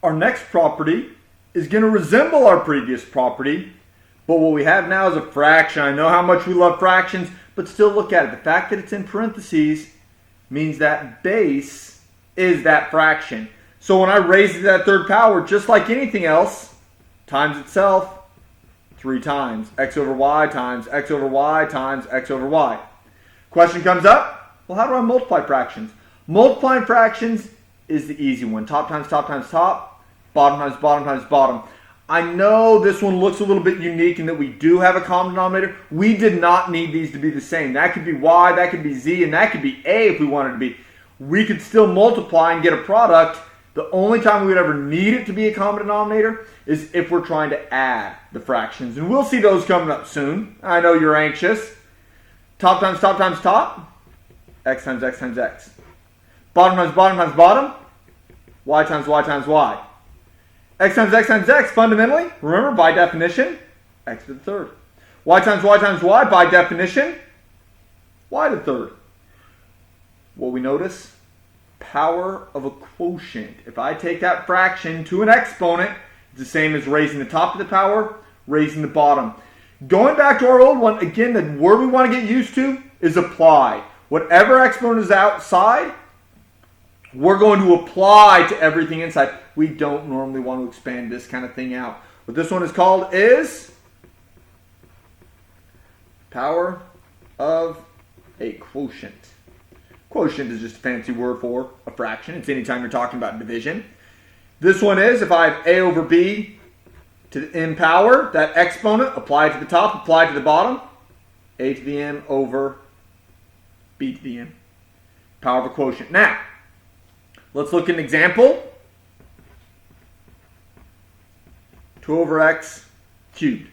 Our next property is going to resemble our previous property, but what we have now is a fraction. I know how much we love fractions, but still look at it. The fact that it's in parentheses means that base is that fraction. So when I raise it to that third power, just like anything else, times itself 3 times. X over y times x over y times x over y. Question comes up, well, how do I multiply fractions? Multiplying fractions is the easy one. Top times top times top, bottom times bottom times bottom. I know this one looks a little bit unique in that we do have a common denominator. We did not need these to be the same. That could be y, that could be z, and that could be a if we wanted to be. We could still multiply and get a product. The only time we would ever need it to be a common denominator is if we're trying to add the fractions. And we'll see those coming up soon. I know you're anxious. Top times top times top, x times x times x. Bottom times bottom times bottom, y times y times y. X times x times x, fundamentally, remember, by definition, x to the third. Y times y, by definition, y to the third. What we notice? Power of a quotient. If I take that fraction to an exponent, it's the same as raising the top of the power, raising the bottom. Going back to our old one, again, the word we want to get used to is apply. Whatever exponent is outside, we're going to apply to everything inside. We don't normally want to expand this kind of thing out. What this one is called is power of a quotient. Quotient is just a fancy word for a fraction. It's anytime you're talking about division. This one is, if I have a over b to the n power, that exponent, apply it to the top, apply it to the bottom, a to the n over b to the n. Power of a quotient. Now, let's look at an example. 2 over x cubed.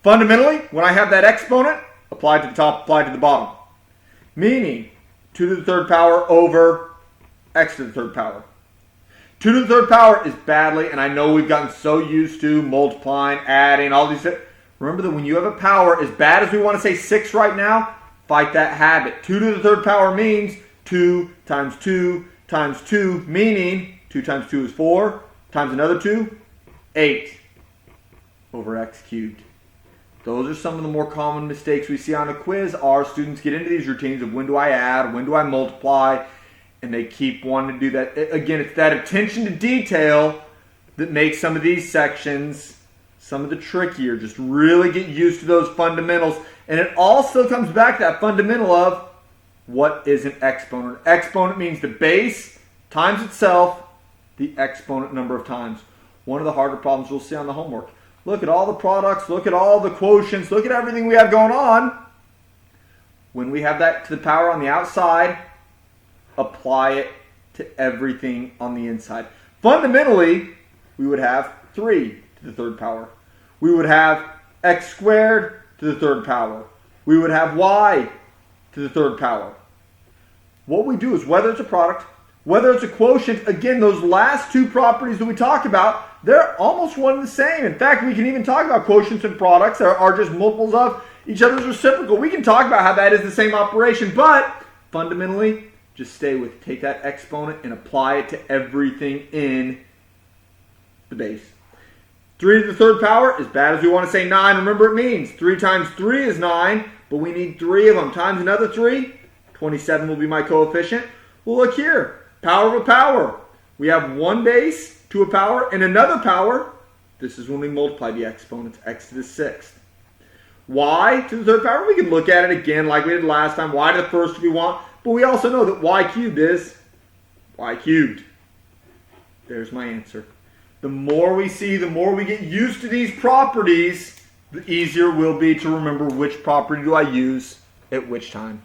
Fundamentally, when I have that exponent, apply to the top, apply to the bottom. Meaning, 2 to the third power over x to the third power. 2 to the third power is badly, and I know we've gotten so used to multiplying, adding, all these things. Remember that when you have a power, as bad as we want to say 6 right now, fight that habit. 2 to the third power means 2 times 2 times 2, meaning 2 times 2 is 4, times another 2, 8 over x cubed. Those are some of the more common mistakes we see on a quiz. Our students get into these routines of when do I add, when do I multiply, and they keep wanting to do that. Again, it's that attention to detail that makes some of these sections some of the trickier. Just really get used to those fundamentals. And it all still comes back to that fundamental of what is an exponent. Exponent means the base times itself, the exponent number of times. One of the harder problems we'll see on the homework. Look at all the products, look at all the quotients, look at everything we have going on. When we have that to the power on the outside, apply it to everything on the inside. Fundamentally, we would have 3 to the third power. We would have x squared to the third power. We would have y to the third power. What we do is, whether it's a product, whether it's a quotient, again, those last two properties that we talk about, they're almost one and the same. In fact, we can even talk about quotients and products that are just multiples of each other's reciprocal. We can talk about how that is the same operation, but fundamentally, just stay with it. Take that exponent and apply it to everything in the base. 3 to the third power, as bad as we want to say 9, remember it means 3 times 3 is 9, but we need 3 of them times another 3. 27 will be my coefficient. Well, look here. Power of a power. We have one base to a power and another power. This is when we multiply the exponents, x to the 6th. Y to the third power, we can look at it again like we did last time. Y to the first if we want. But we also know that y cubed is y cubed. There's my answer. The more we see, the more we get used to these properties, the easier it will be to remember which property do I use at which time.